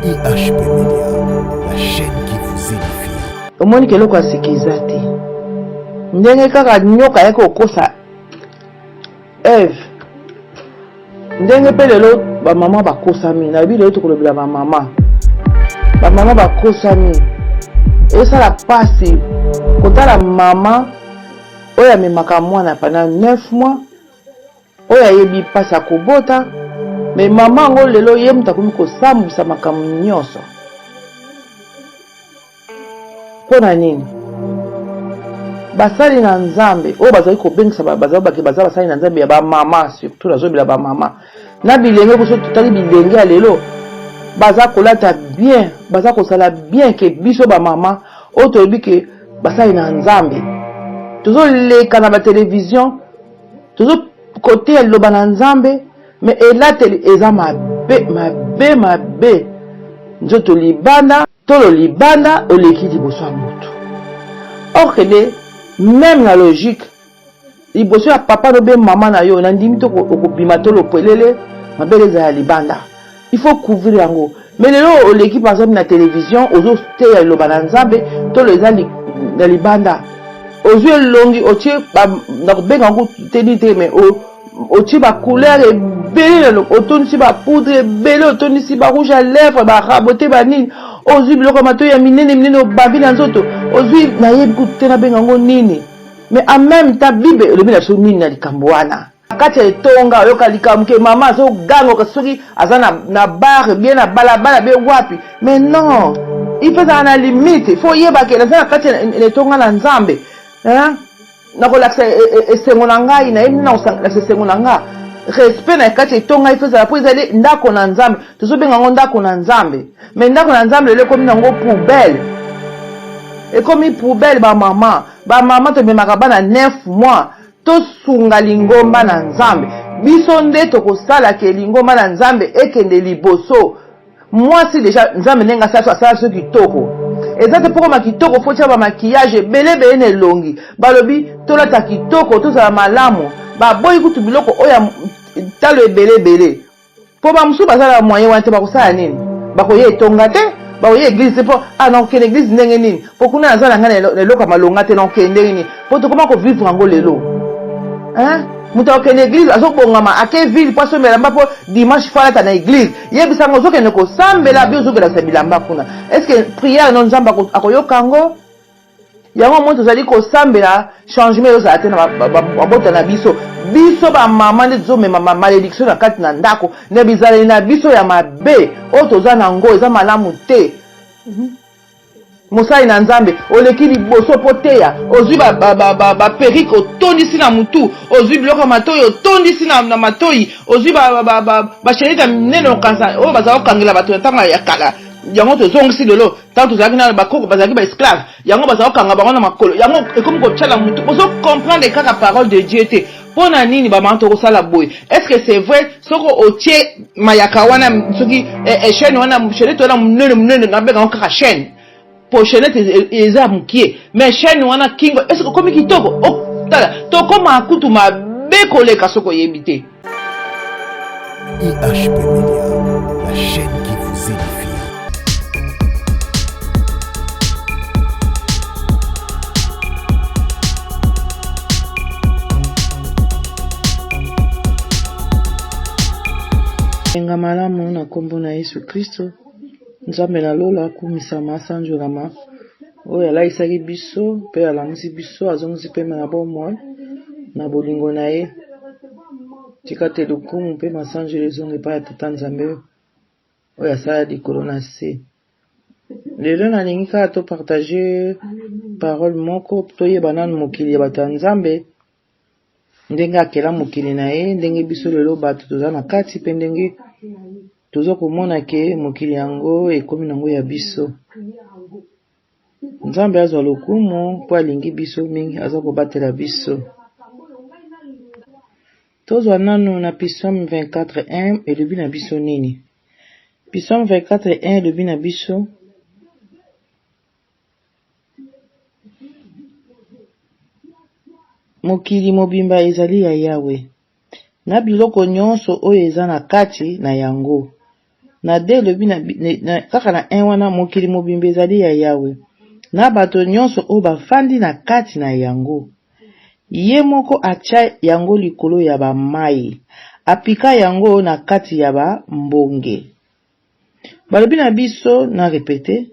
IHP Media, la chaîne qui vous édifie. Omoni keloko asikiza te. Ndenge kaka nyoka yako okosa Eve. Ndenge pe lelo ba mama bakosami. Na bi lelo tokolobela ba mama. Ba mama bakosami. Esa la pasi kotala mama oya memaka mwana pendant 9 mois. Oya yebi pasi akobota. Mais maman ngo lelo ye mutakomi kosambisa makambo nyonso. Pona nini? Basali na nzambe o bazali kobengisa bazali basali na nzambe ya ba mama, surtout nazobila ba mama na bilenge ko so totali bilenge ya lelo baza kolata bien, baza kosala bien ke biso ba mama o toyebi ke basali na nzambe tozo leka na ba télévision tozo côté ya loba na nzambe mais elateli eza mabe nzoto libanda tolo libanda oleki liboso ya moto. Or que même la logique liboso ya papa no be mama na yo na ndimi to okobima tolo pelele mabeleza ya libanda il faut couvrir yango. Mais lelo oleki par exemple na télévision ozo te ya loba na nzambe tolo eza na libanda ozo longi otie na kobenga ngo teni te mais otie ba couleur ebele otonisi ba poudre ebele otonisi ba rouge à lèvres ba raboter ba nini ozwi biloko matoyi ya minene obabi na nzoto ozwi nayebi kutu te nabenga ngo nini. Mais en même temps bible elobi na biso nini na likambo wana kati ya etonga oyoka likambo ke mama azogangoka soki aza na bare bien na balabala be wapi. Mais non, il faut na limite, faut yebake naza na kati ya etonga na nzambe nakolakisa esengo na ngai nayebi na kosalakisa esengo na nga respect na kati etonga ifezala po ezali ndako na nzambe tozobenga ngo ndako na nzambe. Mais ndako na nzambe lelo ekomi nango poubelle, ekomi poubelle. Ba mama tobemaka bana 9 mois tosunga lingomba na nzambe biso nde tokosala ke lingomba na nzambe ekende liboso. Mwasi deja nzambe ndenga asala so kitoko eza te poko makitoko fo tia ba maquillage ebele na elongi balobi tolata kitoko tozala malamu baboyi kutu biloko oya talo ebele po bamusu bazala moyen wana te bakosala nini bakoye etonga te bakoye église te po nakokende église ndenge nini po kuna nazala ngai na eloko ya malonga te nakokende ndenge nini po tokoma kovivre yango lelo mutu akokende église azobongama ake ville po asomela mba po dimanche falata na église yebisango ozokende kosambela bi ozokelasa bilamba kuna. Est-ce que prière no nzambe akoyoka yango? Yango mo tozali kosambela changement ezozala te na babota na biso bamama nde tozomema malédiction na kati na ndako na bizaleli na biso ya mabe oyo toza nango eza malamu te. Mosali na nzambe oleki liboso po teya ozwi baperike otondisi na mutu ozwi biloko matoyi otondisi na matoyi ozwi bashenita minene okanisa oyo bazala kokangela bato ya ntango ya kala yango tozongisi lelo ntango tozalaki na bakoko bazalaki baesclave yango bazala kokanga bango na makolo yango ekomi kotyala mutu ozokomprendre kaka parole de Dieu te. Mpo na nini bamama tokosala boye? Est-ce que c'est vrai soko otie mayaka wana soki chaîne wana chenete wana munene nabenga ngo kaka chaîne po chenete eza mukie mais chaîne wana kingo est-ce que komi kitoko tala tokoma kutu mabe koleka soko yebi te. IHP Media, la chaîne qui vous édifie. Enga malamu na kombo na Yesu Kristo nzambe na lola akumisama sanjolama oyo alaisaki biso mpe alamusi biso azongisi mpe na bomoi na bolingo na ye tika te lokumu mpe masanjelo ezonga epai ya tata nzambe oyo asala likolo na se. Lelo nalingi kaka topartage parole moko toyeba nanu mokili ya bato ya nzambe ndenge akela mokili na ye ndenge biso lelo bato toza na kati mpe ndenge tozo komona ke mokili yango ekomi nango ya biso. Nzambe azwa lokumu mpo alingi biso mingi aza kobatela biso. Tozwa nanu na Psaume 24:1 elobi na biso nini? Psaume 24:1 elobi na biso mokili mobimba ezali ya Yawe na biloko nyonso oyo eza na kati na yango na de lobi na kaka na un wana mokili mobimba ezali ya Yawe na bato nyonso oyo bafandi na kati na yango. Ye moko atia yango likolo ya bamai, apika yango na kati ya bambonge. Balobi na biso na repete,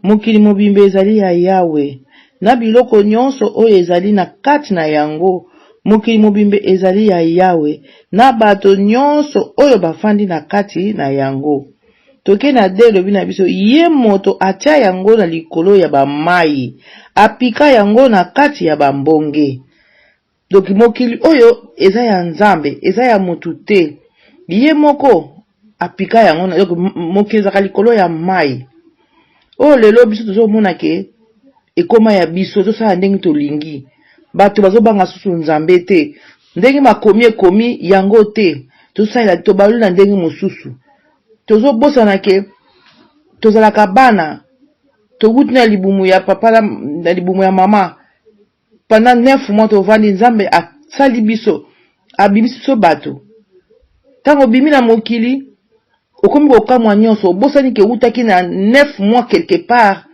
mokili mobimba ezali ya Yawe na biloko nyonso oyo ezali na kati na yango. Mokili mobimba ezali ya Yawe na bato nyonso oyo bafandi na kati na yango. Toke na de lobi na biso, ye moto atia yango na likolo ya bamai, apika yango na kati ya bambonge. Donc mokili oyo eza ya Nzambe, eza ya motu te. Ye moko apika yango na mokili ezaka likolo ya mai. Oyo lelo biso tozomona ke ekoma ya biso tosala ndenge tolingi. Bato bazobanga susu Nzambe te. Ndenge makomi ekomi yango te. Tosalela tobalula na ndenge mosusu. Tozobosana ke tozalaka bana. Toguti na libumu ya papa na libumu ya mama. Pendant 9 mois tovandi Nzambe asali biso, abimisi biso bato. Tango bimi na mokili, okomi kokamwa nyonso, obosani ke utaki na 9 mois quelque part,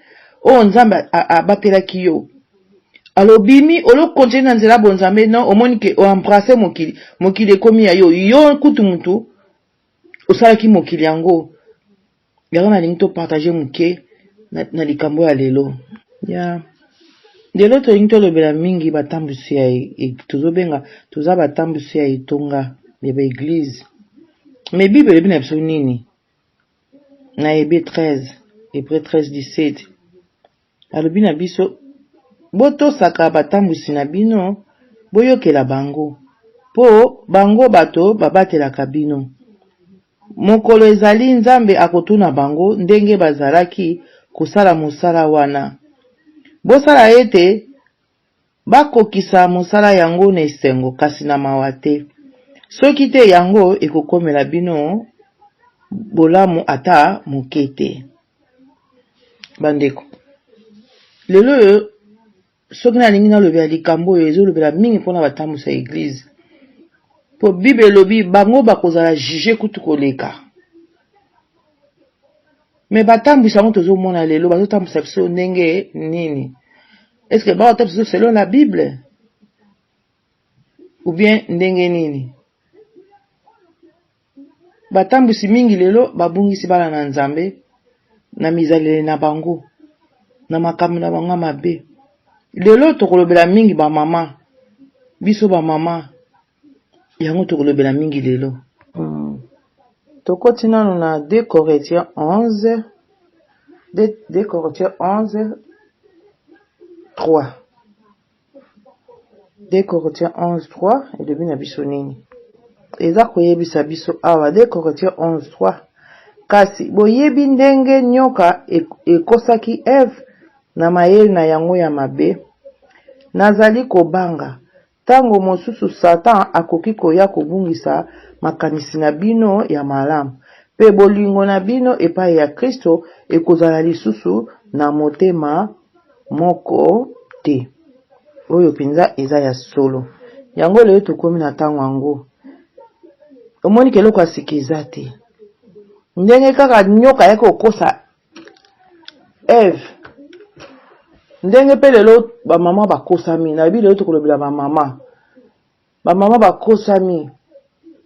o Nzambe abatelaki yo. Alors bimi, olo continue na nzela bo Nzambe, non, omoni ke o embrasser mokili, mokili ekomi ya yo, yo kutu mutu, osalaki mokili yango. Yango na lingi to partager muke, na likambo ya lelo. Yeah. Lelo tolingi tolobela mingi batambusi ya tozobenga toza batambusi ya etonga ya baeglise. Mais Bible ebi na biso nini? Na Hébreux 13, Hébreux 13:17. Alobi na biso botosaka batambusi na bino, boyokela bango. Po bango bato babatelaka bino. Mokolo ezali Nzambe akotuna bango ndenge bazalaki kosala mosala wana. Bosala ete bakokisa mosala yango na esengo kasi na mawa te. Soki te yango ekokomela bino bolamu ata moke te. Bandeko, lelo soki nalingi nalobela likambo oyo ezolobela mingi mpona batambusa eglise. Po Bible elobi bango bakozala juge kutu koleka. Me batambusa yango tozomona lelo bazotambusa biso ndenge nini? Est-ce que bazotambusa biso selon la Bible? Ou bien ndenge nini? Batambusi mingi lelo babungisi bana na Nzambe na mizalele na bango na makambo na bango mabe. Lelo tokolobela mingi ba mama. Biso ba mama. Yango tokolobela mingi lelo. Tokoti nanu na 2 Corinthiens 11. 2 Corinthiens 11 3. 2 Corinthiens 11 3 elobi na biso nini? Eza koyebisa biso awa 2 Corinthiens 11 3. Kasi boyebi ndenge nyoka ekosaki Eve na mayele na yango ya mabe. Nazali kobanga tango mosusu Satan akoki koya kobungisa makanisi na bino ya malamu. Pe bolingo na bino epai ya Kristo ekozala lisusu na motema moko te. Oyo penza eza ya solo. Yango leo tokomi na tango yango. Omoni keloko asikiza te. Ndenge kaka nyoka yako okosa Eve. Ndenge pe lelo ba mama bakosami. Na bi lelo tokolobela ba mama. Ba mama bakosami.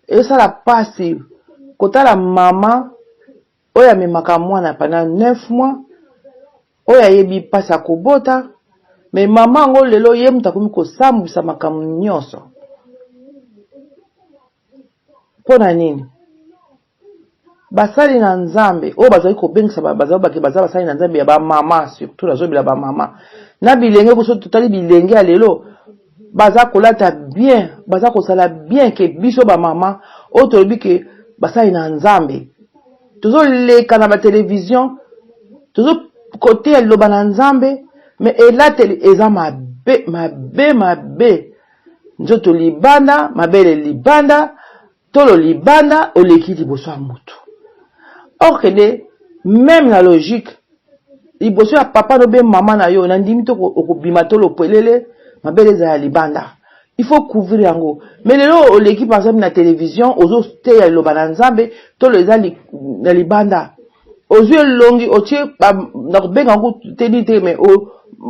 Esa la pasi. Kotala mama oya memaka mwana pendant 9 mois. Oya yebi pasi akobota. Me mama ngo lelo ye mutakomi kosambwisa makambo nyonso. Pona nini? Basali na Nzambe oyo bazali kobengisa bazali basali na Nzambe ya ba mama, surtout nazobela ba mama. Na bilenge koso totali bilenge ya lelo baza kolata bien, baza kosala bien ke biso ba mama oyo tolobi ke basali na Nzambe. Tozoleka na ba television, tozo kote ya liloba na Nzambe, me elateli eza mabe. Nzoto libanda, mabele libanda, tolo libanda, oleki liboso ya mutu. Or que même la logique, liboso ya papa no be mama na yo, nandimi to okobima tolo pelele, mabele za ya libanda. il faut couvrir yango. Mais lelo l'équipe par exemple na télévision ozo te ya loba na nzambe to le za na libanda ozo longi otie na benga ngo teni te mais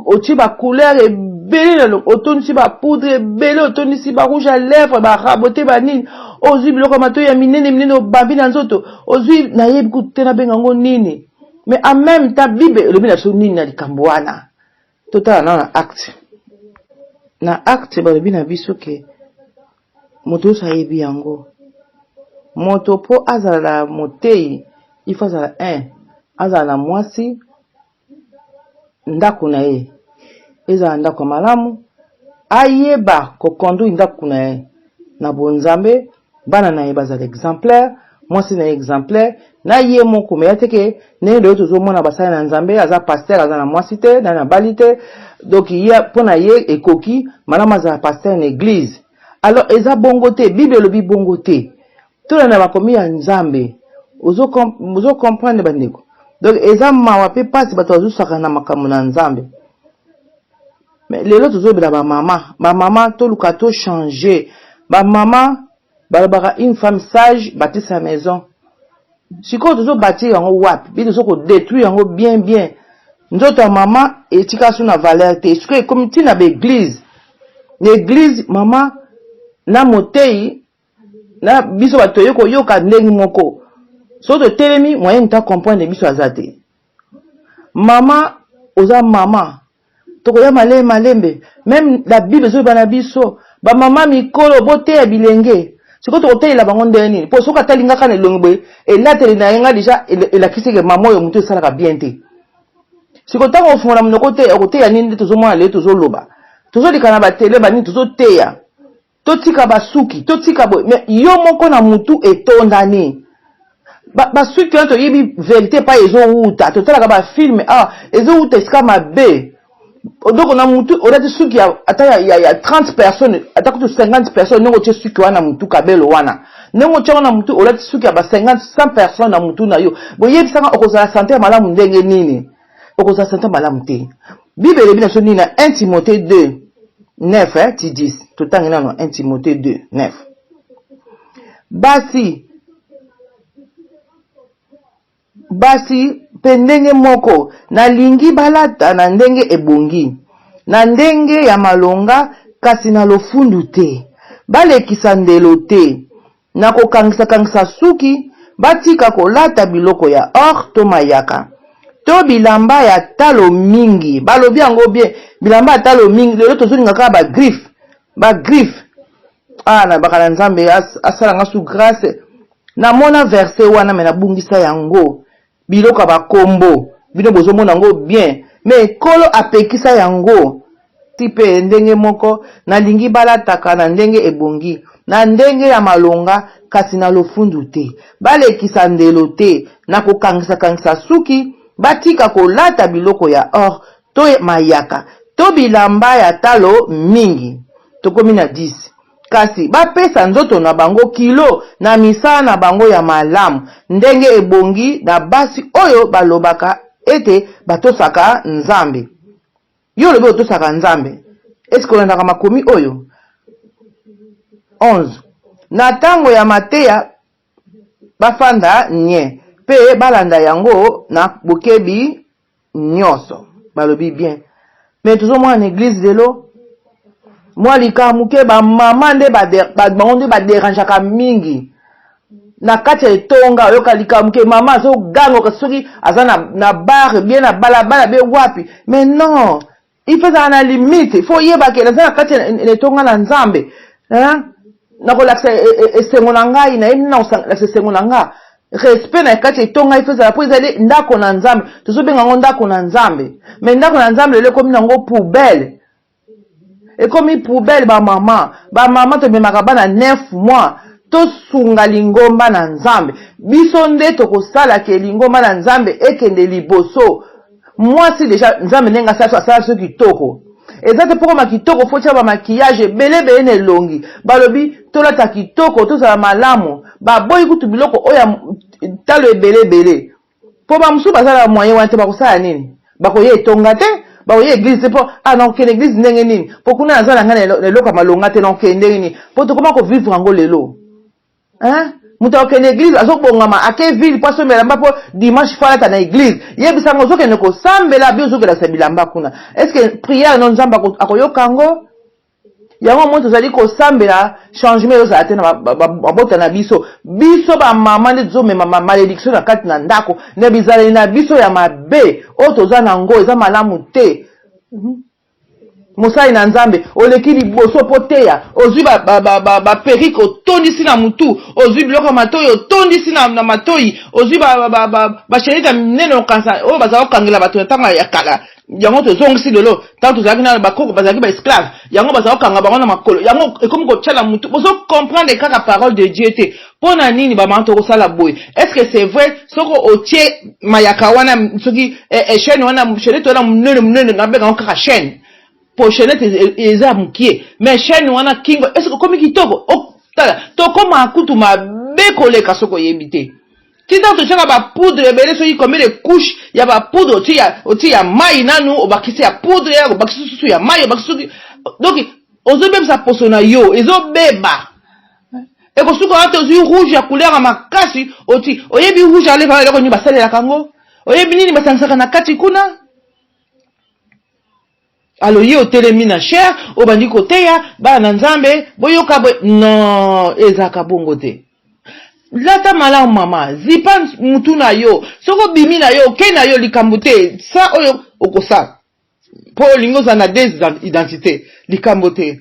otie ba couleur et belé otoni si ba poudre belé otoni si ba rouge à lèvres ba raboter ba nini ozo biloko mato ya minene babi na nzoto ozo na yebi ku te na benga ngo nini. Mais en même temps bible le bina so nini na likambo wana total na acte. Na acte ba bina biso ke moto sa yebi yango moto po azala motei il faut azala azala mwasi ndako na ye ezala ndako malamu ayeba ko conduire ndako na ye na bonzambe bana na ye bazala exemplaire mwasi na exemplaire na ye moko me yateke ne ndo tozo mona basala na nzambe aza pasteur aza na mwasi te na bali te donc ya pona ye ekoki malamu azala pasteur na église. Alors eza bongo te bible lobi bongo te to na bakomi ya nzambe ozo comprendre bandeko. Donc eza mawa pe pasi bato azu saka na makambo na nzambe. Mais lelo tozo bela ba mama to luka to changer ba mama balabaka une femme sage bâtir sa maison. Siko tozo bâtir yango wapi bi tozo ko détruire yango bien nzoto mama etika suna valeur te siko comme tina ba église l'église mama na motei na biso bato yoko yoka ndengi moko so to telemi moyen ta comprendre biso azate mama oza mama toko ya malembe même la bible zo bana biso ba mama mikolo bote ya bilenge siko to tela bango ndeni po soka talinga kana longbe et la tele na nga déjà et la kiseke mama yo muto sala ka bien te siko tango ofungana munoko te okote ya nini tozo mwana le tozo loba tozo likana ba tele bani tozo teya totika basuki totika boy mais yo moko na mutu etondani basuki to yibi vérité pas ezo uta totala ba film ezo uta ska mabe donc on a mutu on a des suki ata ya 30 personnes ata ko 50 personnes ngo tie suki wana mutu kabelo wana ngo tie wana mutu on a des suki ba 50 100 personnes na mutu na yo boyebi sanga okozala santé malamu ndenge nini okozala santé malamu te bible bina so nini na 1 Timothée 2 9 ti 10 totangi nano 1 Timothée 2 9 basi pendenge moko na lingi balata na ndenge ebongi na ndenge ya malonga kasi na lofundu te balekisa ndelo te na kokangisa suki batika kolata biloko ya or to mayaka to bilamba ya talo mingi balobi yango bien bilamba ya talo mingi lelo tozolinga kaka ba griffe na bakala nzambe asala nga su grâce na mona verset wana me na bungisa yango biloko ba kombo bino bozomona yango bien mais kolo apekisa yango tipe ndenge moko na lingi balataka na ndenge ebongi na ndenge ya malonga kasi na lofundu te balekisa ndelo te na kokangisa suki batika kolata biloko ya or to mayaka to bilamba ya talo mingi tokomi na 10 kasi bapesa nzoto na bango kilo na misala na bango ya malamu ndenge ebongi na basi oyo balobaka ete batosaka nzambe yo lobi otosaka nzambe eske olandaka makomi oyo 11 na tango ya mateya bafanda nye pe balanda yango na bokebi nyonso balobi bien mais toujours moi en église lelo moi likamuke ba mama nde bango nde baderangeaka mingi na kati ya etonga oyoka likamuke mama azogangoka soki aza na bar bien na balabala be wapi mais non il faut ça na limite il faut yebake naza na kati ya etonga na nzambe nakolakisa esengo na ngai na yebi na kolakisa esengo na nga respect na kati etonga il faut ça po ezali ndako na nzambe tozobenga ngo ndako na nzambe mais ndako na nzambe lelo ekomi nango poubelle ekomi poubelle ba mama to memaka bana 9 mois to sunga lingomba na nzambe biso nde tokosala ke lingomba na nzambe ekende liboso mwasi deja nzambe nenga sala so kitoko ezate poko makitoko fotia ba maquillage belebele ne longi balobi tolata kitoko tozala malamu baboyi kutu biloko oya talo ebelebele po ba musu bazala moyen wana te bakosala nini bakoye etonga te ba oye église c'est pour ah non ken église ndenge nini pour kuna azala ngana lelo kama longa te non ken ndenge nini pour to comment ko vivre ngo lelo hein muta ken église azobongama ake ville paso melamba po dimanche fala ta na église yebisa ngo zoke ne ko sambela bi zoke la sabilamba kuna est-ce que prière non nzamba akoyoka ngo yango mo tozali ko sambela changement yo za tena babota na biso ba mama nde zo mema malédiction na kati na ndako ne bizala na biso ya mabe o toza na ngo eza malamu te Mosai na nzambe oleki liboso poteya ozwi ba perike otondisi na mutu ozwi biloko matoyi otondisi na matoyi ozwi ba shenita minene okansa oyo bazala kokangela bato ntango ya kala yango tozongisi lelo ntango tozalaki na bakoko bazalaki ba esclave yango bazala kokanga bango na makolo yango ekomi kotyala mutu bozo comprendre kaka parole de Dieu te pona nini bamama tokosala boye est-ce que c'est vrai soko otie mayaka wana soki chaîne wana shenete wana munene na beka kaka chaîne pour chaîne eza mukie mais chaîne wana kingo est-ce que komi kitoko tala to koma akutu mabekoleka soko yebite tita to chaka ba poudre ebele soki combien de couches ya ba poudre oti ya mai nanu obakisi ya poudre ya obakisi susu ya mai obakisi donc ozo sa poso na yo ezo beba e ko suko ate ozi rouge ya couleur ya makasi oti oyebi rouge ale ba leko ni basalela kango oyebi nini basansaka na kati kuna. Alors yo telemi na cher obandi koteya ba na nzambe boyoka non ezaka bongo te lata malamu mama zipa mutu na yo soko bimi na yo ke na yo likambo te sa oyo okosa po lingo za na des identité likambo te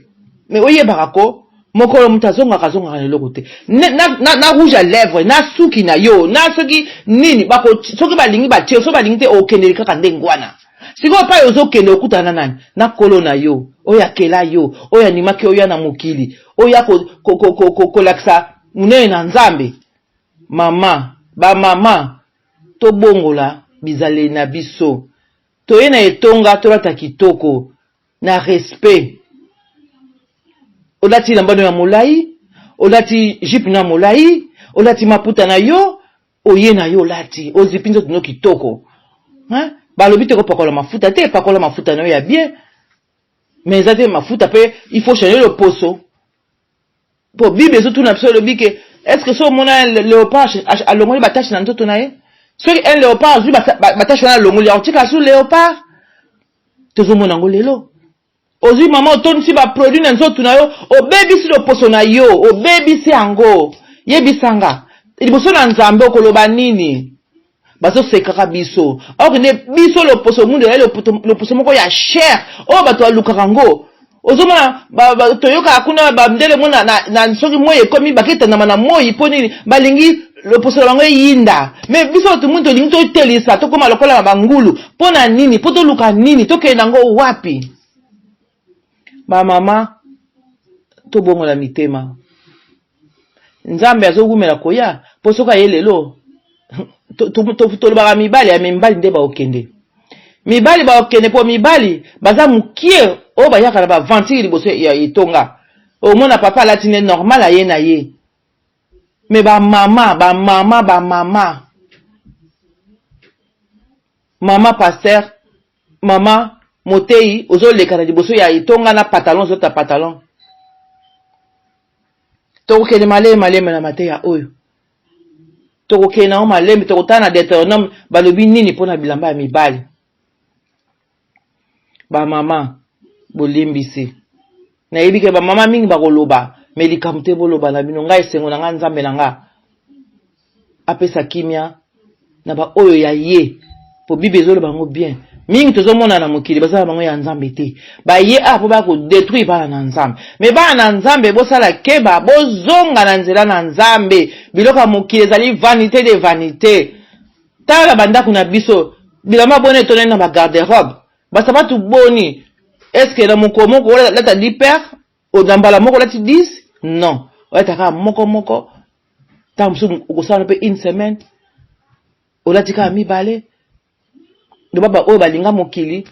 mais oyebaka ko mokolo mutu azongaka leloko te na rouge à lèvres na suki na yo na soki nini bako soki balingi batie so balingi te okendeli kaka ndengwana siko pa yozo kende okutana nani na kolo na yo oya kela yo oya nimaki oya na mokili oya ko laksa munene na nzambe mama ba mama to bongola bizale na biso to yena etonga to lata kitoko na respect olati lambano ya molai olati jipe na molai olati maputa na yo oye na yo lati ozipinzo tuno kitoko hein balobi te ko pakola mafuta te pakola mafuta no ya bien mais ça te mafuta pe il faut changer le poso pour bible surtout na pso lobi ke est-ce que so mona léopard a longoli batache na ntoto na ye so un léopard zu batache na longoli en tika su léopard tozo mona ngolelo ozu mama otonisi ba produit na nzoto na yo obebisi le poso na yo obebisi ango yebisanga liboso na nzambe okoloba nini baso sekaka biso or ne biso le poso munde le poso moko ya cher o bato alukaka ngo ozomona toyoka akuna bamdele mona na soki moye komi baketa na moyi poni balingi le poso bango yinda mais biso to munde lingi to telisa to koma lokola bangulu pona nini poto luka nini to kenda ngo wapi ba mama to bongola mitema nzambe azogumela koya posoka yelelo to ba mibali ya mibali nde ba okende mibali ba okende po mibali baza mukie o ba yaka ba ventile liboso ya itonga o mona papa latine normal aye na ye mais ba mama pasteur mama motei ozo leka na liboso ya itonga na pantalon zota pantalon to okende malema na mateya oyo toko kena o malembe toko tana Deutéronome balobi nini pona bilamba ya mibali ba mama bolimbisi na yebike ba mama mingi bakoloba mais likamte boloba na bino ngai sengo na nga nzambe na nga apesa kimia na ba oyo ya ye po bible ezoloba ngo bien mingi tozomona na mokili bazala bango ya nzambe te ba ye apo ba ko détruire bana na nzambe mais bana na nzambe bosala keba bozonga na nzela na nzambe biloka mokili ezali vanité de vanité tala bandako na biso bilamba bone tonene na ba garde-robe basabatu boni est-ce que na mokomo ko lata 10 paires o dambala moko lati 10 non otaka moko tamsu ukosana pe une semaine olatika mibale de baba oyo balinga mokili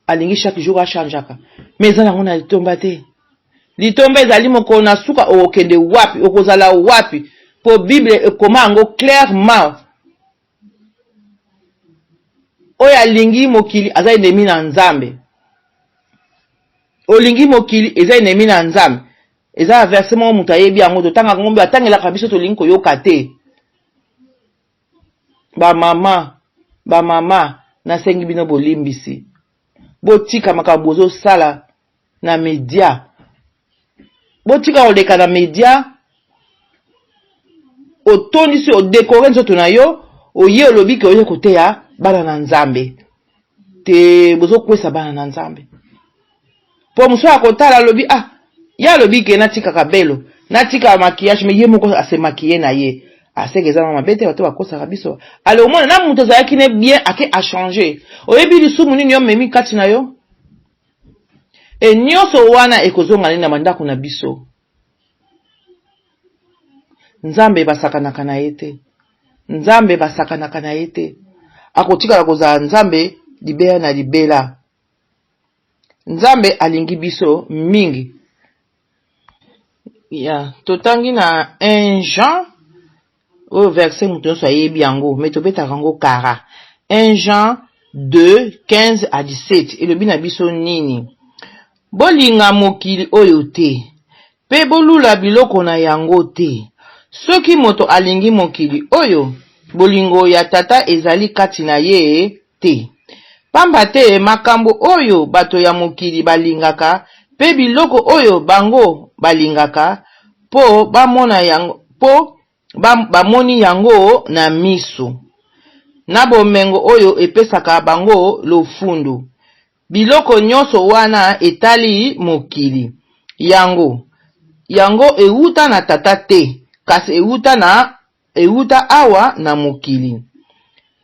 alingi chaque jour a changeaka mais ezala ngona litomba te litomba ezali moko na suka okende wapi okozala wapi po bible ekoma ngo clairement oya lingi mokili aza ennemi na nzambe. Olingi mokili eza ennemi na nzambe. Eza versement muta yebi yango to tanga ngombe atangela kabiso to lingi koyoka te. Ba mama na sengi bino bolimbisi. Botika makabozo sala na media. Botika oleka na media. Otondisi o décorer nzoto na yo, oye olobi ke oye kote ya bana na nzambe. Te bozo kwesa bana na nzambe. Po muso akotala lobi ya lobi ke natika kabelo, natika maquillage me ye moko ase maquiller na ye. Aseke za mama bete bato bakosa kabiso. Ale omona na muto za yakine bien ake a changer. Oyebi lisumu nini yo memi kati na yo? E nyoso wana ekozonga nini na mandako na biso. Nzambe basakanaka na yete. Nzambe basakanaka na yete. Akotika la koza nzambe libera na libela. Nzambe alingi biso mingi. Ya, totangi na 1 Jean au verset muto so yebi yango, metobeta rango kara. 1 Jean 2 15 à 17. Elobi na biso nini? Bolinga mokili oyo te. Pe bolula biloko na yango te. Soki moto alingi mokili oyo, bolingo ya tata ezali kati na ye te. Pamba te makambo oyo bato ya mokili balingaka, pe biloko oyo bango balingaka, po bamona yango, po bamoni yango na miso. Na bomengo oyo epesaka bango lofundu. Biloko nyonso wana etali mokili. Yango euta na tata te. Kasi euta awa na mokili.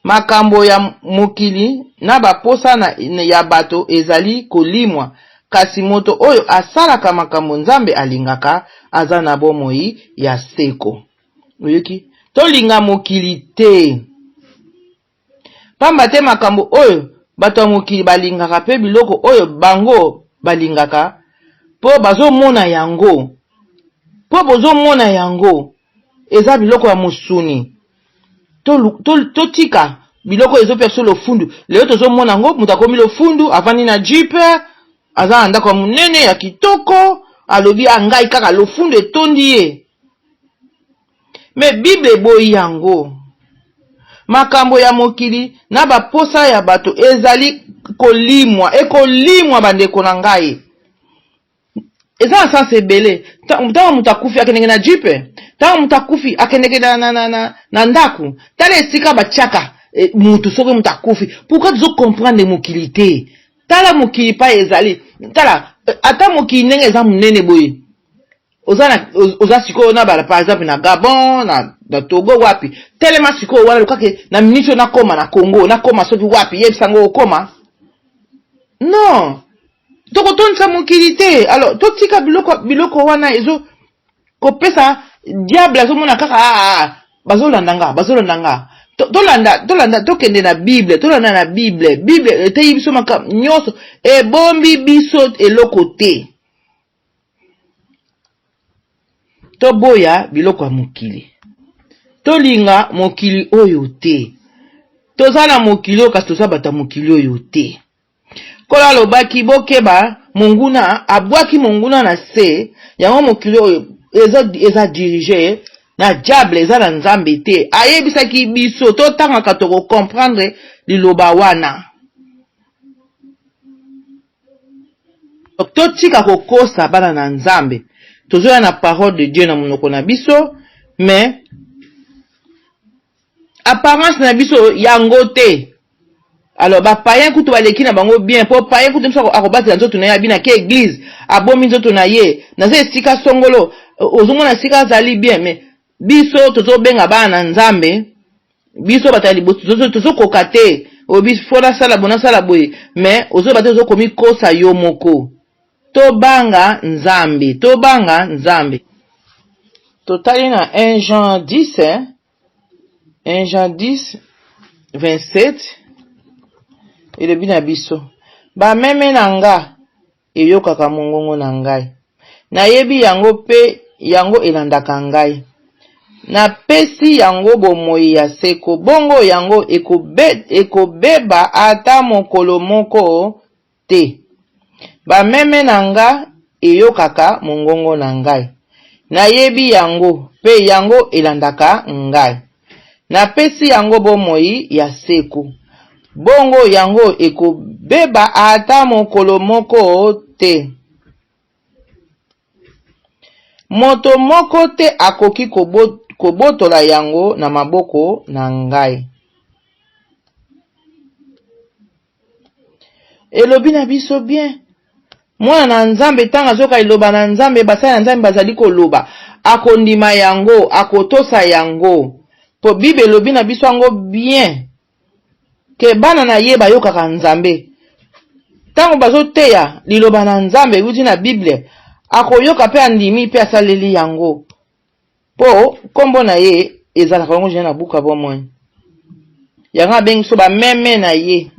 Makambo ya mokili na baposa ya bato ezali kolimwa. Kasi moto oyo asalaka makambo nzambe alingaka aza na bomoi ya seko. Oyoki? Tolinga mokili te. Pamba te makambo oyo bato ya mokili balingaka pe biloko oyo bango balingaka. Po bazomona yango. Po bozomona yango. Eza biloko ya musuni. Totika biloko ezo perso lo fundu. Leo tozo mona yango mutakomi lo fundu avani na jipe aza andako munene ya kitoko alobi angai kaka lo fundu etondi ye. Me Bible boyi yango. Makambo ya mokili na baposa ya bato ezali kolimwa bandeko na ngai. Eza na sens ebele. Tanga mutakufi akenenge na jipe. Tanga mutakufi akenenge na ndaku. Tala esika bachaka mutu soki mutakufi. Pourquoi tu dois comprendre mokili te? Tala mokili pa ezali. Tala ata mokili ndenge eza munene boye. Oza siko na bala par exemple na Gabon, na Togo wapi. Telema siko wana lukake na minitio na koma na Congo, na koma soki wapi yebisango okoma. Non. Toko tonsa mokili te. Alors totika biloko wana ezo kopesa diable azomona kaka bazolanda nga. Tolanda tokende na Bible, tolanda na Bible. Bible te biso makambo nyonso ebombi biso eloko te. Toboya biloko ya mokili. Tolinga mokili oyo te. Tozala mokili oyo kasi toza bata mokili oyo te. Kola lobaki bokeba monguna abwaki monguna na se yango mokili oyo eza dirige na diable eza na nzambe te. Ayebisaki biso totangaka toko comprendre liloba wana. Totika kokosa bana na nzambe. Tozoya na parole de Dieu na monoko na biso, mais apparence na biso yango te. Alors ba payen kutu baleki na bango bien, po payen kutu mso akobati na nzoto na ye abina ke église, abomi nzoto na ye, na ze esika songolo, ozomona sika zali bien, mais biso tozo benga bana na nzambe, biso batali boto tozo koka te, obi fona sala bona sala boye, mais ozo bata ozo komi kosa yo moko. Tobanga nzambe. Totali na 1 Jean 10, 1 Jean 10, 27, elobi na biso. Ba meme na nga, eyokaka mongongo na ngai. Nayebi yango pe, yango elandaka ngai. na pesi yango bomoi ya seko, bongo yango ekobeba ata mokolo moko te. Bameme na nga eyokaka mongongo na ngai. Nayebi yango, pe yango elandaka ngai. Na pesi yango bomoi ya seko, bongo yango ekobeba ata mokolo moko te. Moto moko te akoki kobotola yango na maboko na ngai. Elobi na biso bien. Mwana na nzambe tanga zoka iloba na nzambe basali na nzambe bazali koloba. Akondima yango, akotosa yango. Po Bible elobi na biso yango bien. Ke bana na ye bayokaka nzambe. Tango bazoteya liloba na nzambe uti na Bible. Akoyoka pe andimi pe asaleli yango. Po kombo na ye ezalaka yango jena buka bomoi. Yanga bengi so ba meme na ye.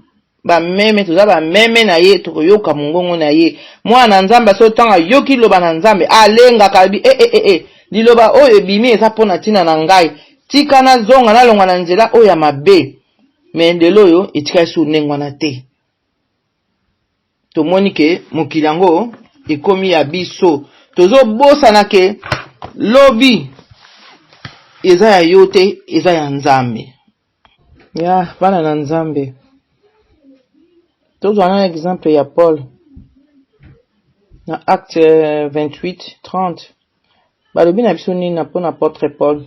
Ba meme toza ba meme na ye tokoyoka mongongo na ye. Mwana nzambe so tanga yoki liloba na nzambe alenga kabi liloba oyo ebimi eza pona tina na ngai. Tika na zonga na longa na nzela oyo ya mabe. Me ndelo oyo etika su nengwana te. Tomoni ke mokili yango ekomi ya biso. Tozo bosa na ke lobi eza ya yote eza ya nzambe. Ya bana na nzambe. Tozo un exemple ya Paul. Na acte 28-30. Balobi na biso nini na pona apôtre Paul.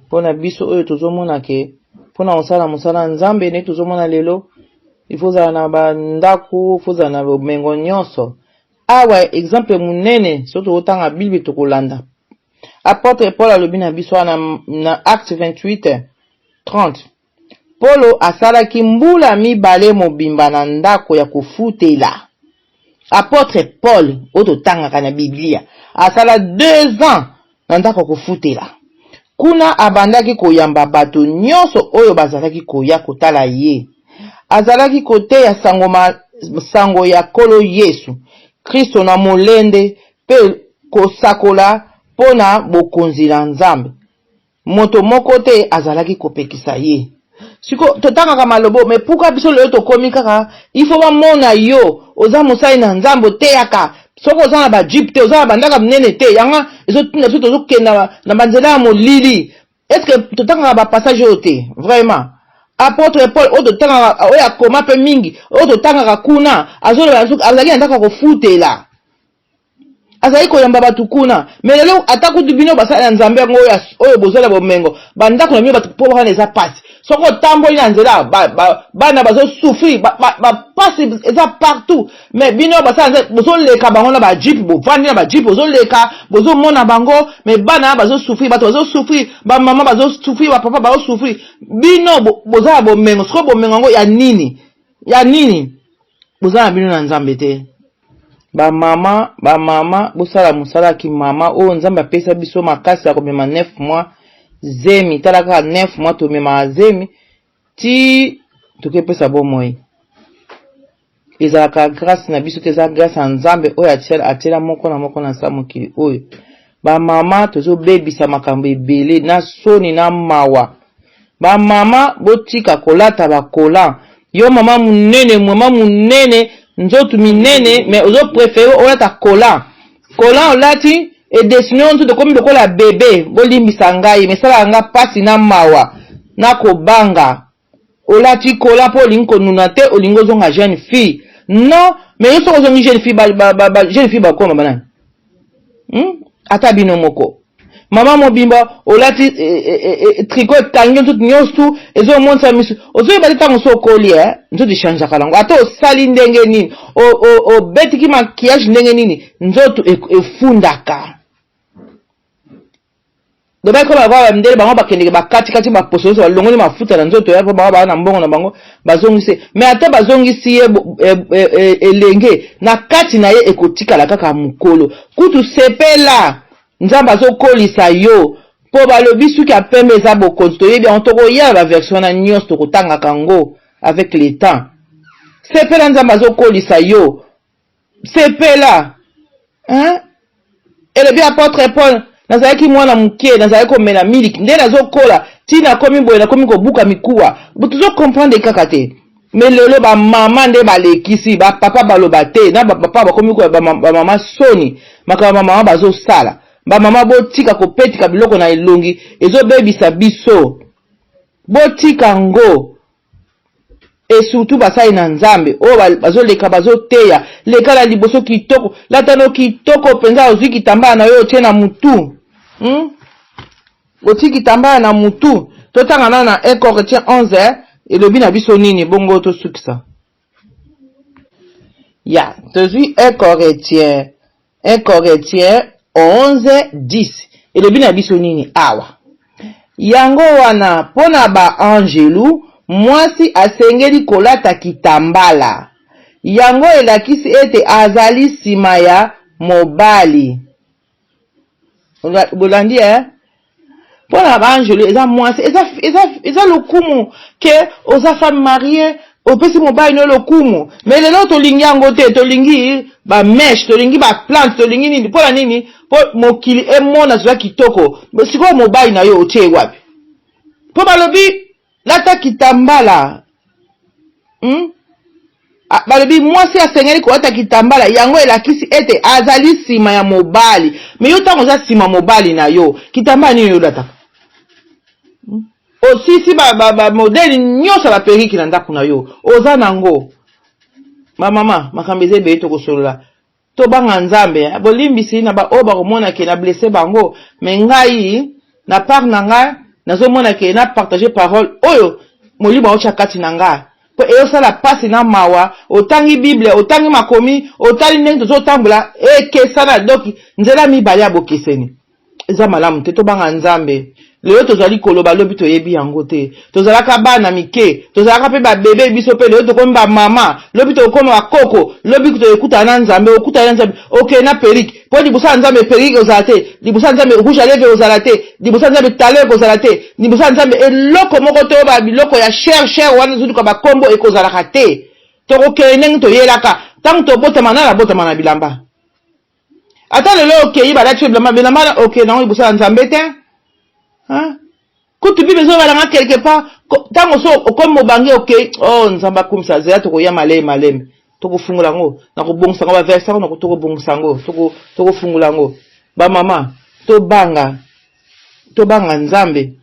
Pona biso oyo tozo mona ke pona osala mosala nzambe ne tozo mona lelo. Il faut za na bandaku, faut za na bomengo nyonso. Awa exemple munene soto otanga Bible tokolanda. Apôtre Paul alobi na biso na acte 28-30. Polo asalaki mbula mibale mobimba na ndako ya kufutela. Apôtre Paul oto tangaka na Biblia asala 2 ans na ndako kufutela. Kuna abandaki koyamba bato nyonso oyo bazalaki koya kotala ye. Azalaki koteya sango ya kolo Yesu Kristo na molende pe kosakola pona bokonzi na Nzambe. Moto moko te azalaki kopekisa ye. Siko totanga malobo me puka biso lelo tokomi kaka ifo ba mona yo oza musai na Nzambe teyaka soko oza na ba jeep te oza na bandaka mnene te yanga ezotinda biso tozokenda na banzela ya molili. Est-ce que totanga ba passage ote vraiment apôtre Paul oto tanga oya koma pe mingi oto tanga kuna azali ndaka kofutela azali koyamba batu kuna mais lelo atakutu bino basala na Nzambe ngo oyo bozola bomengo bandako na mio batu po bana eza pasi soko tamboli na nzela bana bazo souffrir pasi eza partout mais bino basala bozo leka bango na ba jeep bo vandi na ba jeep bozo leka bozo mona bango mais bana bazo souffrir bato bazo souffrir ba mama bazo souffrir ba papa bazo souffrir bino boza bomengo soko bomengo ngo ya nini boza bino na Nzambe te. Ba mama bosala musala ki mama o Nzambe apesa biso makasi ya komema 9 mois zemi talaka 9 mois to mema zemi ti tokepesa bomoi ezalaka grâce na biso te eza grâce ya Nzambe oyo atiela moko na sa mokili oyo. Ba mama tozo bebisa makambo ebele na soni na mawa. Ba mama botika kolata bakola yo mama munene nzotu minene mais ozo préféré olata kola olati et destiné on tout comme lokola bébé bolimbisa ngai mais sala nga pasi na mawa na kobanga olati kola po linko nuna te olingo zonga jeune fille non mais yo soko zongi jeune fille ba koma banani ata bino moko mama mobimba olati tricot tangi tout nyonso ezo monsa misu ozo ba tango so koli nzoto change kalango ata osali ndenge nini o betiki maquillage ndenge nini nzoto efundaka doba ko ba ndele bango bakendeke bakati ba poso so longoli mafuta na nzoto ya ba na mbongo na bango bazongise mais ata bazongisi ye elenge na kati na ye ekotikala kaka mukolo kutu sepela Nzambe azokolisa yo po balobi suki apembe eza bokonzi toyebi yango tokoya ba version na nyonso tokotanga kango avec le temps. Sepela Nzambe azokolisa yo sepela elobi apôtre Paul nazalaki mwana muke nazalaki komela miliki nde nazokola tina komi boye nakomi kobuka mikuwa botuzo comprendre kaka te mais lelo ba mama nde balekisi ba papa baloba te na ba papa bakomi ko ba mama soni makaba mama bazosala ba mama botika kopetika biloko na elongi ezobebisa biso botika ngo et surtout basai na nzambe o bazoleka bazoteya lekala liboso kitoko latano kitoko penza ozwi kitambala na yo tie na mutu oti kitambala na mutu totanga na 1 Corinthiens 11 elobi na biso nini bongo tosukisa ya tozwi 1 Corinthiens 11:10 elobi na biso nini awa yango wana pona ba angelu mwasi asengeli kolata kitambala yango elakisi ete azali sima ya mobali bolandi pona ba angelu eza mwasi eza lokumu ke oza femme mariée opesi mobali no lokumu mais lelo tolingi yango te tolingi ba mèche tolingi ba plante tolingi nini pona nini po mokili emona zwa kitoko sikoyo mobali na yo otie wapi po balobi lata kitambala balobi mwasi asengeli kolata kitambala yango elakisi ete azali sima ya mobali mais yo ntango oza sima mobali na yo kitambala nini yolataka osisi ba modeli nyonso ba periki na ndako na yo oza nango mama makambo eza ebeye tokosolola tobanga nzambe bolimbisi na ba oyo bakomona ke na blesse bango mais ngai na part na ngai nazomona ke na partager parole oyo molimo otya kati na ngai po eyosala pasi na mawa otangi bible otangi makomi otali ndenge tozotambola ekesana doki nzela mibale ya bokeseni eza malamu te tobanga nzambe lelo tozali koloba lobi toyebi yango te tozalaka bana mike tozalaka mpe babebe biso mpe lelo tokomi bamama lobi tokomi bakoko lobi toyekutana na nzambe okutana na nzambe okende na perike mpo libosa ya nzambe perike ozala te libosa ya nzambe rouge à lèvres ozala te libosa ya nzambe talek ozala te libosa ya nzambe eloko moko te oyo babiloko ya cher wana ezoluka bakombo ekozalaka te tokokende ndenge toyelaka ntango tobotama na bilamba ata lelo okei balati bilamba okei nango libosa ya nzambe te kutu bible ezobalanga quelque part ntango so okomi mobange okei nzambe akumisa zela tokoya maleme tokofungula yango nakobongisa yango baverse yango tokobongisa yango tokofungula yango bamama tobanga nzambe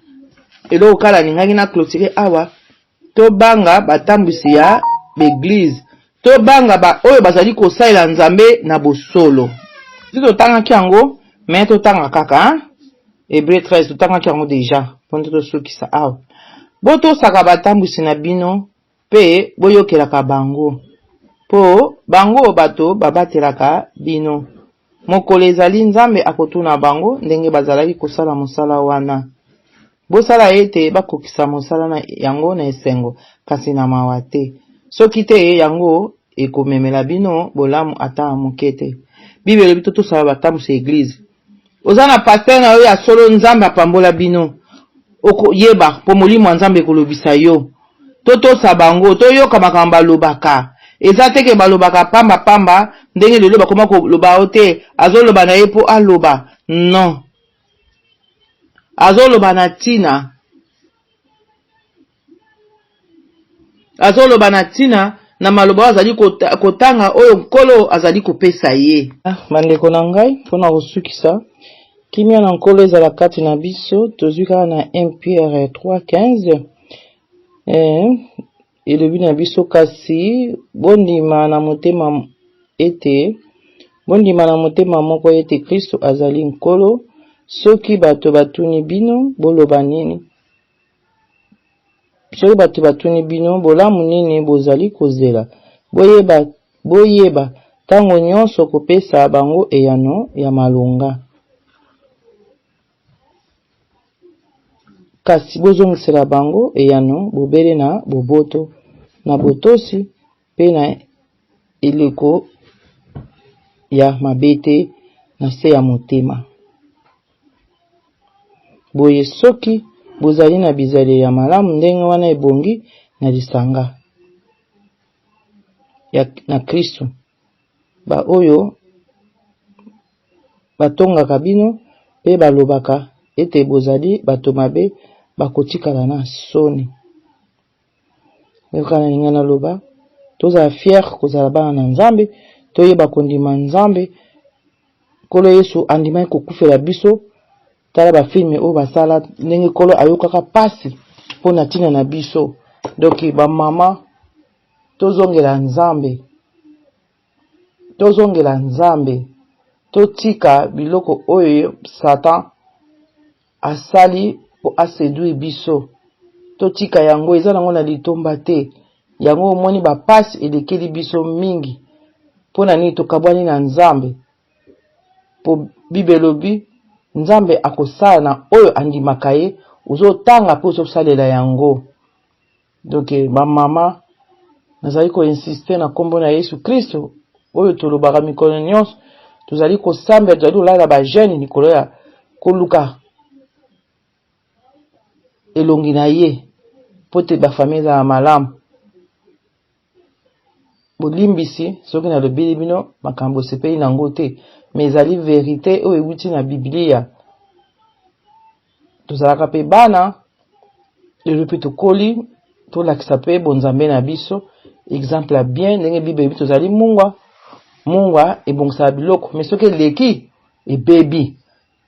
eloko kala ningaki na clôturer awa tobanga batambwisi ya beglise tobanga oyo bazali kosalela nzambe na bosolo si totangaki yango mais totanga kaka Hébreu 13 totangaki yango deja mpona tosukisa awa botosaka batambwisi na bino mpe boyokelaka bango po bango bato babatelaka bino mokolo ezali nzambe akotuna bango ndenge bazalaki kosala mosala wana bosala ete bakokisa mosala na yango na esengo kasi na mawa te soki te yango ekomemela bino bolamu ata moke te bible elobi tosala batambwisi eglize oza na paster na yo ya solo nzambe apambola bino okoyeba po molimo ya nzambe ekolobisa yo totosa bango toyoka makambo balobaka eza teke balobaka pamba ndenge lelo bakoma koloba o te azoloba na ye po aloba non azoloba na tina na maloba oyo azali kotanga oyo nkolo azali kopesa ye bandeko na ngai mpona kosukisa kimia na nkolo ezala kati na biso tozwi kaka na 1 Pierre 3:15 elobi na biso kasi bondima na motema moko ete Kristo azali nkolo soki bato batuni bino boloba nini soki bato batuni bino bolamu nini bozali kozela boyeba ntango nyonso kopesa bango eyano ya malonga kasi bozongisela bango eyano bobele na boboto na botosi mpe na eleko ya mabete na se ya motema boye soki bozali na bizale ya malamu ndenge wana ebongi na lisanga na Kristo ba oyo batongaka bino pe balobaka ete bozali bato mabe bakotikala na soni. Yoka na linga na loba tozala fier kozala bana na Nzambe, toyeba kondima Nzambe. Kolo Yesu andimaki kokufela biso, tala ba filme oyo basala ndenge kolo ayokaka pasi mpona ntina na biso. Donc ba mama tozongela Nzambe, tozongela Nzambe, totika biloko oyo Satan asali po aséduire biso, totika yango. Eza nango na litomba te, yango omoni ba pasi elekeli biso mingi. Pona nini tokabwani na Nzambe? Po bibelobi Nzambe akosala na oyo andimaka ye, uzotanga po uzosalela yango. Donc ba mama nazali ko insister na kombo na Yesu Kristo oyo tolobaka mikolo nyonso, tozali kosambela, tozali kolala ba jeune nikolo ya koluka elongi na ye po te ba famille za malamu. Bolimbisi soki na lobeli bino makambo sepeli nango te, mais ezali vérité oyo ewuti na Biblia. Tozalaka pe bana lelo pe tokoli tolakisa pe bonzambe na biso exemple ya bien ndenge Bible ebi tozali mungwa ebongisaka biloko, mais soki eleki ebebi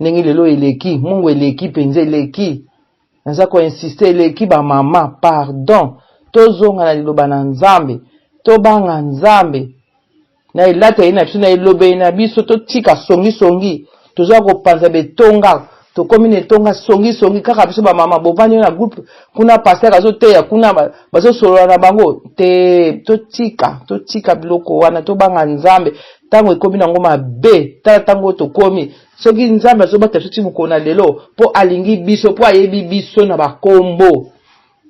ndenge lelo eleki mungu eleki penza eleki. Naza ko insister eleki ba mama pardon, tozonga na liloba na Nzambe, tobanga Nzambe na elata ye na biso na elobe na biso, totika songi toza kopanza betonga tokomi na etonga songi kaka biso ba mama bovandi na groupe kuna pasteur azoteya kuna bazosolola na bango te. Totika biloko wana, tobanga Nzambe tango ekomi nango mabe. Tala tango tokomi soki Nzambe azobata biso timukona lelo po alingi biso, po ayebi biso na bakombo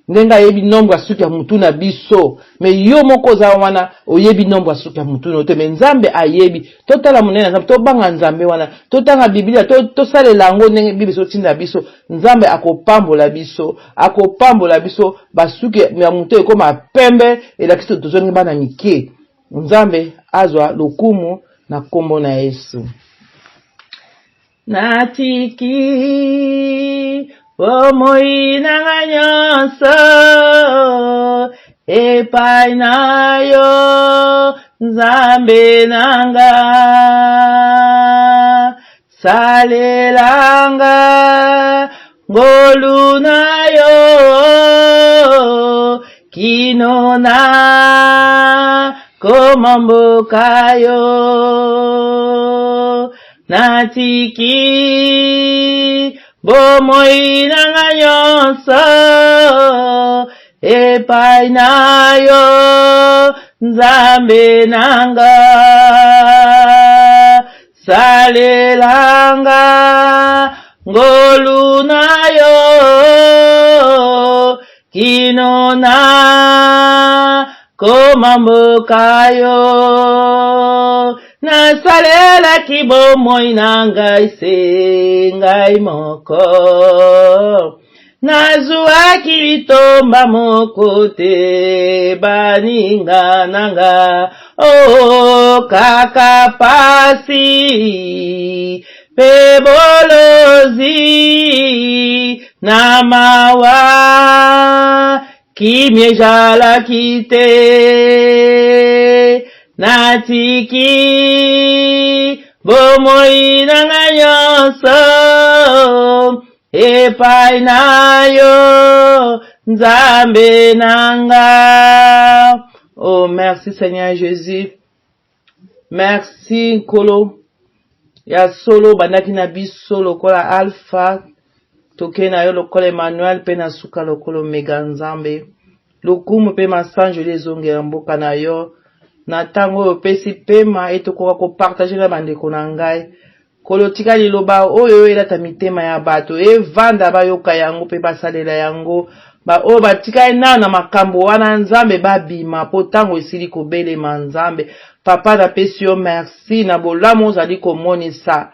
ndenge ayebi nombre ya suki ya mutu na biso, mais yo moko za wana oyebi nombre ya suki ya mutu no te, mais Nzambe ayebi. Totala monene Nzambe, tobanga Nzambe wana, totanga Biblia, tosalela yango ndenge Biblia ezotinda biso. Nzambe akopambola biso basuki ya mutu ekoma pembe elakisi tozongi bana mike. Nzambe azwa lokumu na kombo na Yesu. Natiki bomoi nanga nyonso epai na yo Nzambe nanga, salelanga ngolu na yo kino na komamboka yo. Natiki bomoi nanga nyonso epai na yo Nzambe nanga, salelanga ngolu na yo kino na komamboka yo. Nasalela kibomoi na ngai se ngai moko, nazuaki litomba moko te baninga nanga. Oh kaka pasi pe bolozi na mawa kimye jalaki te. Natiki bomoi nanga nyonso epai na yo Nzambe nanga. Oh merci Seigneur Jésus, merci Nkolo ya solo bandaki na biso lokola Alpha, toke na yo lokola Emmanuel pe na suka lokolo Mega Nzambe. Lokumu pe masanjo lezonge ya mboka na yo na tango oyo pesi pema etokoka kopartage na bandeko na ngai. Kolo tika liloba oyo elata mitema ya bato evanda bayoka yango pe basalela yango, ba oyo batika na makambo wana Nzambe babima po tango esili kobelema Nzambe. Papa na pesi yo merci na bolamu ozali komonisa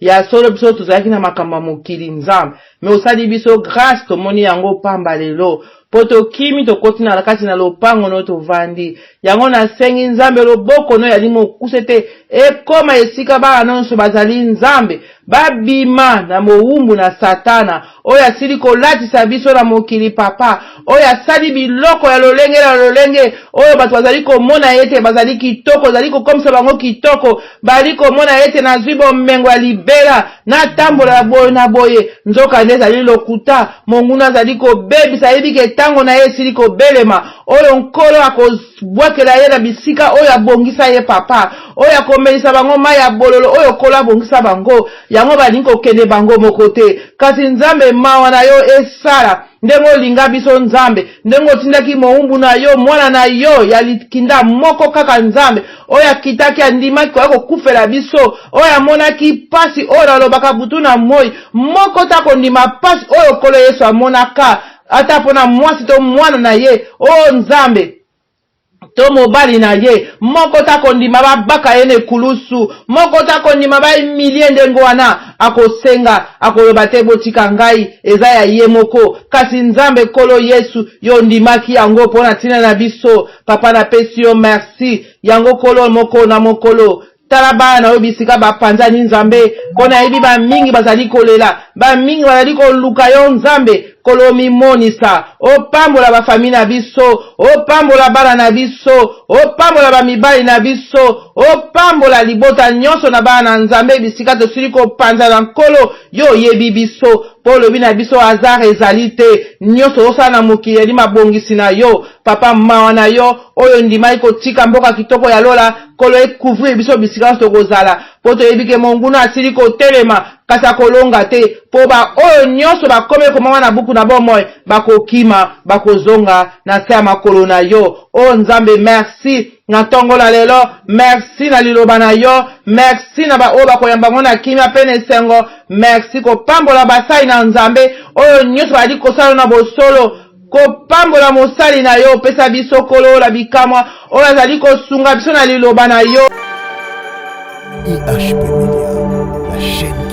ya solo biso tozalaki na makambo mokili Nzambe, mais osali biso grâce tomoni yango pamba lelo po tokimi tokoti na kati na lopango no tovandi yango. Na sengi Nzambe loboko no yali mokuse te ekoma esika bana nyonso bazali Nzambe babima na mowumbu na satana oyo asili kolatisa biso na mokili papa oyo asali biloko ya lolenge na lolenge oyo bato bazali komona ete bazali kitoko bazali kokomisa bango kitoko bali komona ete nazwi bomengo ya libela natambola boye na boye nzoka nde ezali lokuta monguna azali kobebisa yebi ke ntango na ye esili kobelema oyo nkolo akobwakela ye na bisika oyo abongisa ye papa oyo akomelisa bango mai ya bololo oyo nkolo abongisa bango yango balingi kokende bango moko te kasi nzambe mawa na yo esala ndenge olinga biso nzambe ndenge otindaki mowumbu na yo mwana na yo ya likinda moko kaka nzambe oyo akitaki andimaki koya kokufela biso oyo amonaki pasi oyo alobaka butu na moi moko ta kondima pasi oyo nkolo Yesu amonaka ata mpona mwasi to mwana na ye oyo nzambe to mobali na ye moko ta kondima babaka ye ne kulusu moko ta kondima ba emilie ndenge wana akosenga akoloba te botika ngai eza ya ye moko kasi nzambe nkolo Yesu yo ndimaki yango mpona ntina na biso papa napesi yo merci yango nkolo moko na mokolo tala bana na yo bisika bapanzani nzambe mpona yebi bamingi bazali kolela bamingi bazali koluka yo nzambe kolomi monisa opambola bafamili na biso opambola bana na biso opambola bamibali na biso opambola libota nyonso na bana na nzambe bisika tosili kopanza na nkolo yo yebi biso po olobi na biso hasard ezali te nyonso osala na mokili eli mabongisi na yo papa mawa na yo oyo ndimaki kotika mboka kitoko ya lola kolo ekouvrir biso bisika nyonso tokozala po toyebi ke monguna asili kotelema kasi akolonga te po ba oyo nyonso bakome komama na buku na bomoi bakokima bakozonga na se ya makolo na yo o nzambe merci na ntongo na lelo merci na liloba na yo merci na baoyo bakoyamba ngo na kimia mpe na esengo merci kopambola basali na nzambe oyo nyonso bazali kosala na bosolo kopambola mosali na yo opesa biso kolo la bikamwa oyo azali kosunga biso na liloba na yo. IHP Media, la chaîne